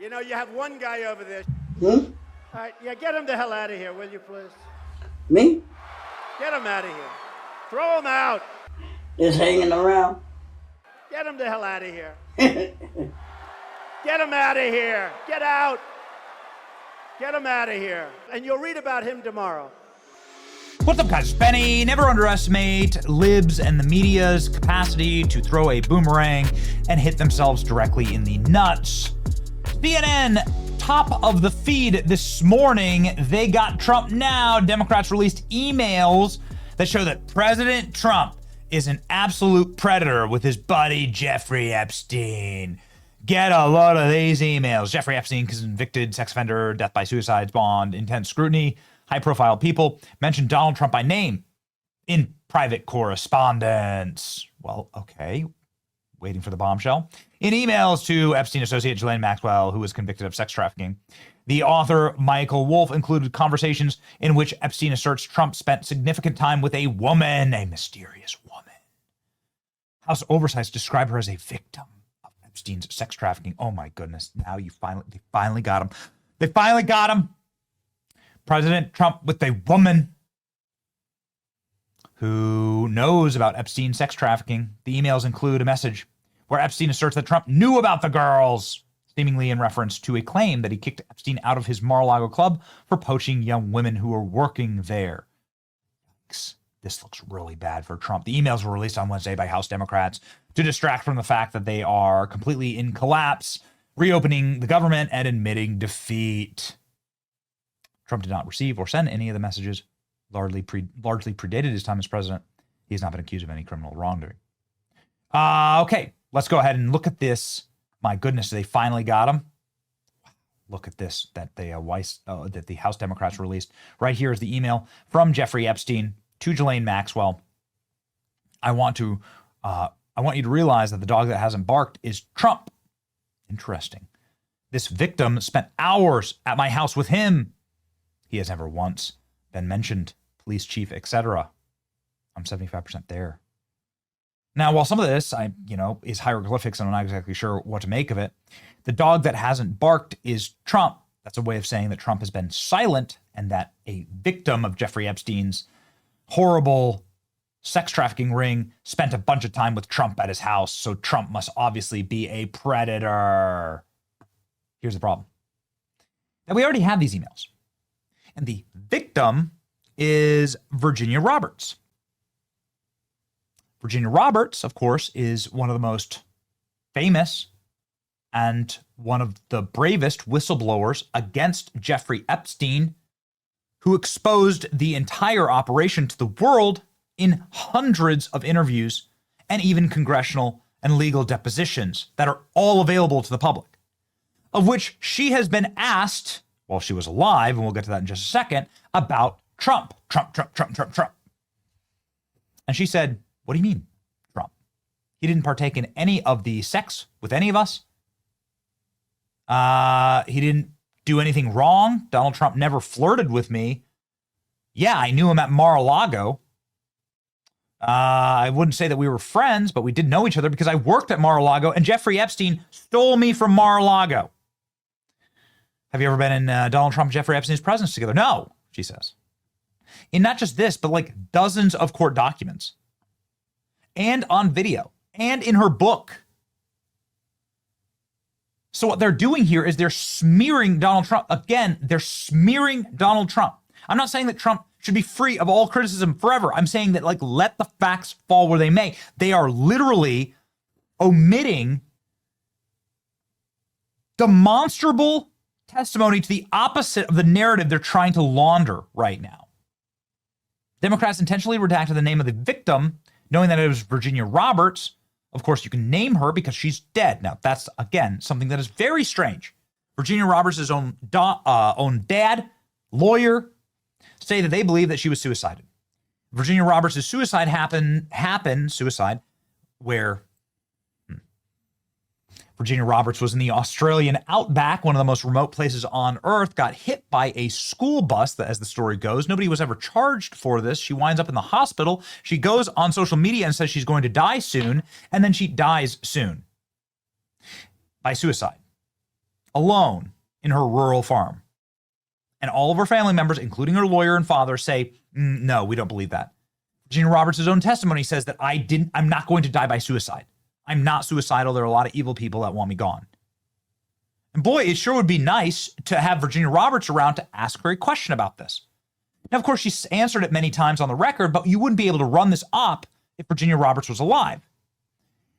You know, you have one guy over there. Hmm? All right, yeah, get him the hell out of here, will you, please? Me? Get him out of here. Throw him out. Just hanging around? Get him the hell out of here. Get him out of here. Get out. Get him out of here. And you'll read about him tomorrow. What's up, guys? It's Benny. Never underestimate libs and the media's capacity to throw a boomerang and hit themselves directly in the nuts. CNN, top of the feed this morning. They got Trump now. Democrats released emails that show that President Trump is an absolute predator with his buddy Jeffrey Epstein. Get a load of these emails. Jeffrey Epstein, convicted sex offender, death by suicide, spawned intense scrutiny. High-profile people mentioned Donald Trump by name in private correspondence. Well, okay. Waiting for the bombshell. In emails to Epstein associate Ghislaine Maxwell, who was convicted of sex trafficking, the author Michael Wolff included conversations in which Epstein asserts Trump spent significant time with a woman, a mysterious woman. House Oversight described her as a victim of Epstein's sex trafficking. Oh my goodness! Now they finally got him. They finally got him. President Trump with a woman who knows about Epstein's sex trafficking. The emails include a message where Epstein asserts that Trump knew about the girls, seemingly in reference to a claim that he kicked Epstein out of his Mar-a-Lago club for poaching young women who were working there. This looks really bad for Trump. The emails were released on Wednesday by House Democrats to distract from the fact that they are completely in collapse, reopening the government and admitting defeat. Trump did not receive or send any of the messages, largely predated his time as president. He has not been accused of any criminal wrongdoing. Okay, let's go ahead and look at this. My goodness, they finally got him. Look at this that the House Democrats released. Right here is the email from Jeffrey Epstein to Ghislaine Maxwell. I want you to realize that the dog that hasn't barked is Trump. Interesting. This victim spent hours at my house with him. He has never once been mentioned, police chief, etc. I'm 75% there. Now, while some of this, is hieroglyphics and I'm not exactly sure what to make of it, the dog that hasn't barked is Trump. That's a way of saying that Trump has been silent and that a victim of Jeffrey Epstein's horrible sex trafficking ring spent a bunch of time with Trump at his house. So Trump must obviously be a predator. Here's the problem. Now, we already have these emails. And the victim is Virginia Roberts. Virginia Roberts, of course, is one of the most famous and one of the bravest whistleblowers against Jeffrey Epstein, who exposed the entire operation to the world in hundreds of interviews and even congressional and legal depositions that are all available to the public, of which she has been asked while she was alive, and we'll get to that in just a second, about Trump. Trump. And she said, what do you mean, Trump? He didn't partake in any of the sex with any of us. He didn't do anything wrong. Donald Trump never flirted with me. Yeah, I knew him at Mar-a-Lago. I wouldn't say that we were friends, but we did know each other because I worked at Mar-a-Lago, and Jeffrey Epstein stole me from Mar-a-Lago. Have you ever been in Donald Trump and Jeffrey Epstein's presence together? No, she says. In not just this, but like dozens of court documents and on video and in her book. So what they're doing here is they're smearing Donald Trump. Again, they're smearing Donald Trump. I'm not saying that Trump should be free of all criticism forever. I'm saying that, let the facts fall where they may. They are literally omitting demonstrable testimony to the opposite of the narrative they're trying to launder right now. Democrats intentionally redacted the name of the victim, knowing that it was Virginia Roberts. Of course, you can name her because she's dead. Now, that's, again, something that is very strange. Virginia Roberts' own dad, lawyer, say that they believe that she was suicided. Virginia Roberts' suicide happened where Virginia Roberts was in the Australian outback, one of the most remote places on earth, got hit by a school bus, as the story goes. Nobody was ever charged for this. She winds up in the hospital. She goes on social media and says she's going to die soon, and then she dies soon by suicide. alone in her rural farm. And all of her family members, including her lawyer and father, say, no, we don't believe that. Virginia Roberts' own testimony says that I'm not going to die by suicide. I'm not suicidal. There are a lot of evil people that want me gone. And boy, it sure would be nice to have Virginia Roberts around to ask her a question about this. Now, of course, she's answered it many times on the record, but you wouldn't be able to run this up if Virginia Roberts was alive.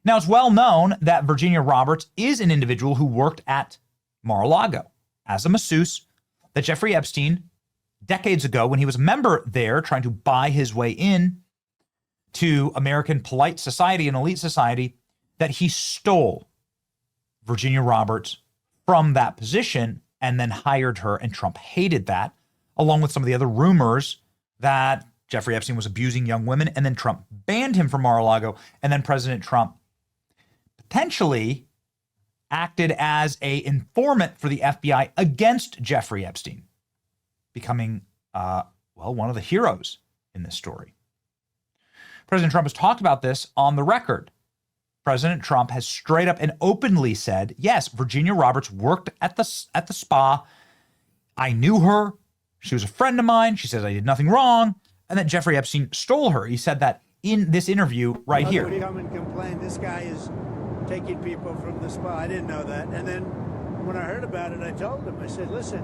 Now, it's well known that Virginia Roberts is an individual who worked at Mar-a-Lago as a masseuse, that Jeffrey Epstein, decades ago, when he was a member there trying to buy his way in to American polite society and elite society, that he stole Virginia Roberts from that position and then hired her, and Trump hated that, along with some of the other rumors that Jeffrey Epstein was abusing young women, and then Trump banned him from Mar-a-Lago, and then President Trump potentially acted as an informant for the FBI against Jeffrey Epstein, becoming, one of the heroes in this story. President Trump has talked about this on the record. President Trump has straight up and openly said, yes, Virginia Roberts worked at the spa. I knew her. She was a friend of mine. She says I did nothing wrong. And that Jeffrey Epstein stole her. He said that in this interview right here. Come and complain. This guy is taking people from the spa. I didn't know that. And then when I heard about it, I told him, I said, listen,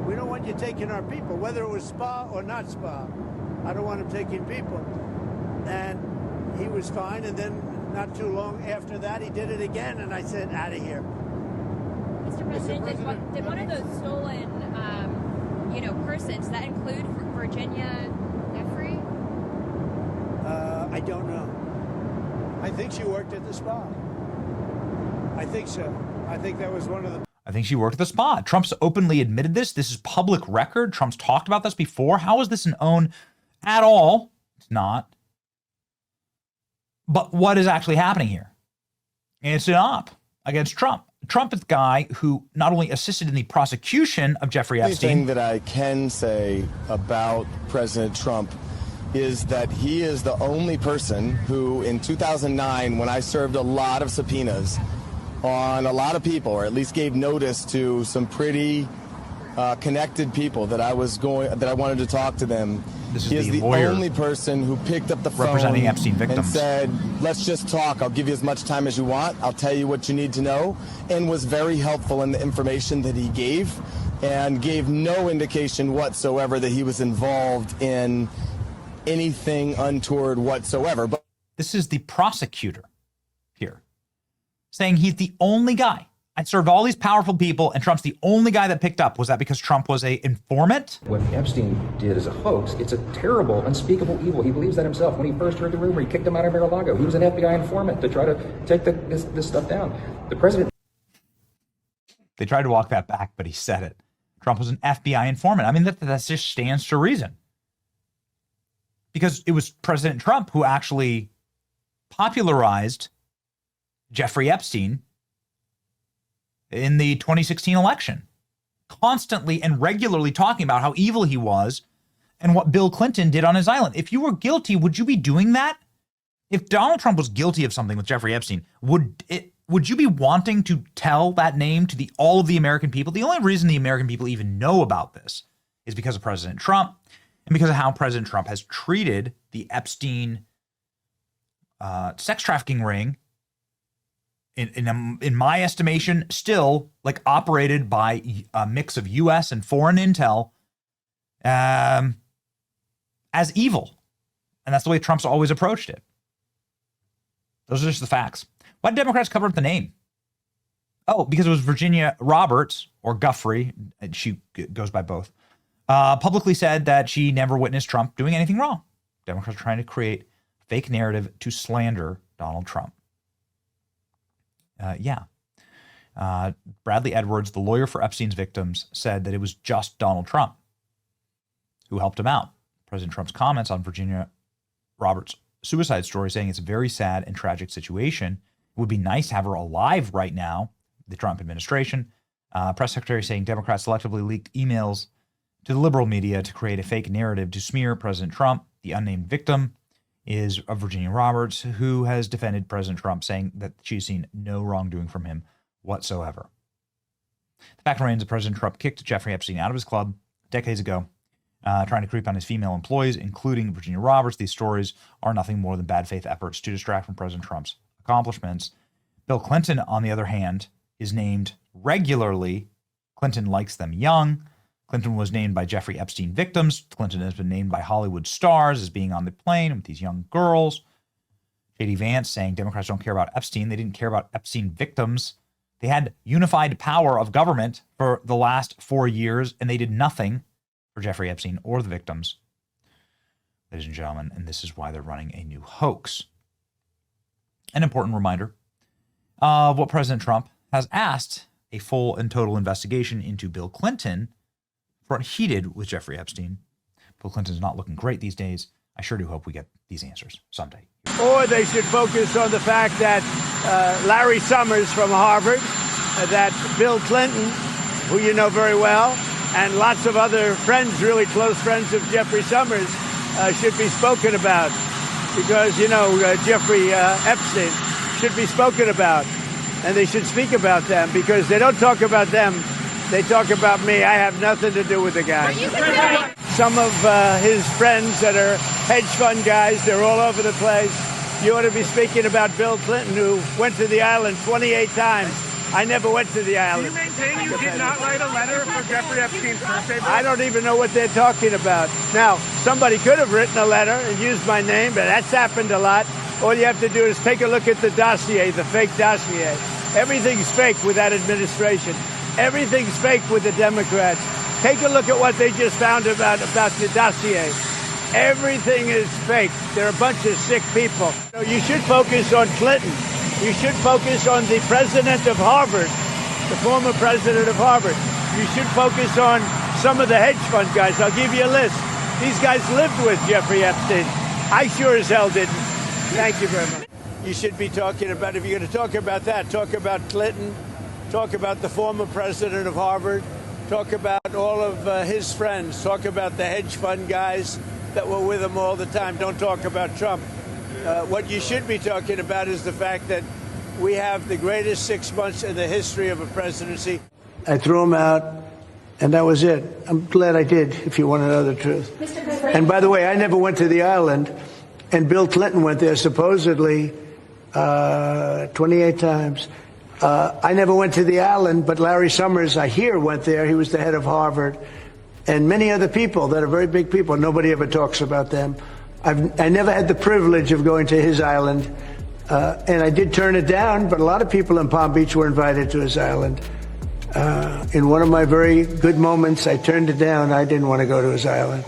we don't want you taking our people, whether it was spa or not spa. I don't want him taking people. And he was fine. And then not too long after that, he did it again. And I said, out of here. Mr. President, did one of those stolen, persons, that include Virginia Jeffrey? I don't know. I think she worked at the spa. I think so. I think that was one of the... I think she worked at the spa. Trump's openly admitted this. This is public record. Trump's talked about this before. How is this an own at all? It's not. But what is actually happening here? It's an op against Trump. Trump is the guy who not only assisted in the prosecution of Jeffrey Epstein. The thing that I can say about President Trump is that he is the only person who, in 2009, when I served a lot of subpoenas on a lot of people, or at least gave notice to some pretty connected people that I wanted to talk to them. This is he is the lawyer only person who picked up the phone representing Epstein victims and said, let's just talk. I'll give you as much time as you want. I'll tell you what you need to know, and was very helpful in the information that he gave, and gave no indication whatsoever that he was involved in anything untoward whatsoever. But this is the prosecutor here saying he's the only guy. I served all these powerful people, and Trump's the only guy that picked up. Was that because Trump was an informant? What Epstein did is a hoax. It's a terrible, unspeakable evil. He believes that himself. When he first heard the rumor, he kicked him out of Mar-a-Lago. He was an FBI informant to try to take this stuff down. The president... They tried to walk that back, but he said it. Trump was an FBI informant. I mean, that just stands to reason. Because it was President Trump who actually popularized Jeffrey Epstein in the 2016 election, constantly and regularly talking about how evil he was and what Bill Clinton did on his island. If you were guilty, would you be doing that? If Donald Trump was guilty of something with Jeffrey Epstein, would you be wanting to tell that name to all of the American people? The only reason the American people even know about this is because of President Trump and because of how President Trump has treated the Epstein sex trafficking ring, in my estimation, still like operated by a mix of U.S. and foreign intel, as evil. And that's the way Trump's always approached it. Those are just the facts. Why did Democrats cover up the name? Oh, because it was Virginia Roberts, or Guffrey, and she goes by both, publicly said that she never witnessed Trump doing anything wrong. Democrats are trying to create a fake narrative to slander Donald Trump. Bradley Edwards, the lawyer for Epstein's victims, said that it was just Donald Trump who helped him out. President Trump's comments on Virginia Roberts' suicide story, saying it's a very sad and tragic situation. It would be nice to have her alive right now. The Trump administration. Press secretary saying Democrats selectively leaked emails to the liberal media to create a fake narrative to smear President Trump. The unnamed victim is of Virginia Roberts, who has defended President Trump, saying that she's seen no wrongdoing from him whatsoever. The fact remains that President Trump kicked Jeffrey Epstein out of his club decades ago, trying to creep on his female employees, including Virginia Roberts. These stories are nothing more than bad faith efforts to distract from President Trump's accomplishments. Bill Clinton, on the other hand, is named regularly. Clinton likes them young. Clinton was named by Jeffrey Epstein victims. Clinton has been named by Hollywood stars as being on the plane with these young girls. J.D. Vance saying Democrats don't care about Epstein. They didn't care about Epstein victims. They had unified power of government for the last 4 years, and they did nothing for Jeffrey Epstein or the victims. Ladies and gentlemen, and this is why they're running a new hoax. An important reminder of what President Trump has asked a full and total investigation into Bill Clinton for what he did with Jeffrey Epstein. Bill Clinton's not looking great these days. I sure do hope we get these answers someday. Or they should focus on the fact that Larry Summers from Harvard, that Bill Clinton, who you know very well, and lots of other friends, really close friends of Jeffrey Summers, should be spoken about. Because, you know, Jeffrey Epstein should be spoken about. And they should speak about them, because they don't talk about them. They talk about me. I have nothing to do with the guy. Some of his friends that are hedge fund guys, they're all over the place. You ought to be speaking about Bill Clinton, who went to the island 28 times. I never went to the island. Do you maintain you did not write a letter for Jeffrey Epstein's birthday? I don't even know what they're talking about. Now, somebody could have written a letter and used my name, but that's happened a lot. All you have to do is take a look at the dossier, the fake dossier. Everything's fake with that administration. Everything's fake with the Democrats. Take a look at what they just found about the dossier. Everything is fake. They're a bunch of sick people. You should focus on Clinton. You should focus on the president of Harvard, the former president of Harvard. You should focus on some of the hedge fund guys. I'll give you a list. These guys lived with Jeffrey Epstein. I sure as hell didn't. Thank you very much. You should be talking about, if you're going to talk about that, talk about Clinton, talk about the former president of Harvard, talk about all of his friends, talk about the hedge fund guys that were with him all the time. Don't talk about Trump. What you should be talking about is the fact that we have the greatest 6 months in the history of a presidency. I threw him out, and that was it. I'm glad I did, if you want to know the truth. And by the way, I never went to the island, and Bill Clinton went there supposedly 28 times. I never went to the island, but Larry Summers, I hear, went there. He was the head of Harvard. And many other people that are very big people. Nobody ever talks about them. I never had the privilege of going to his island. And I did turn it down, but a lot of people in Palm Beach were invited to his island. In one of my very good moments, I turned it down. I didn't want to go to his island.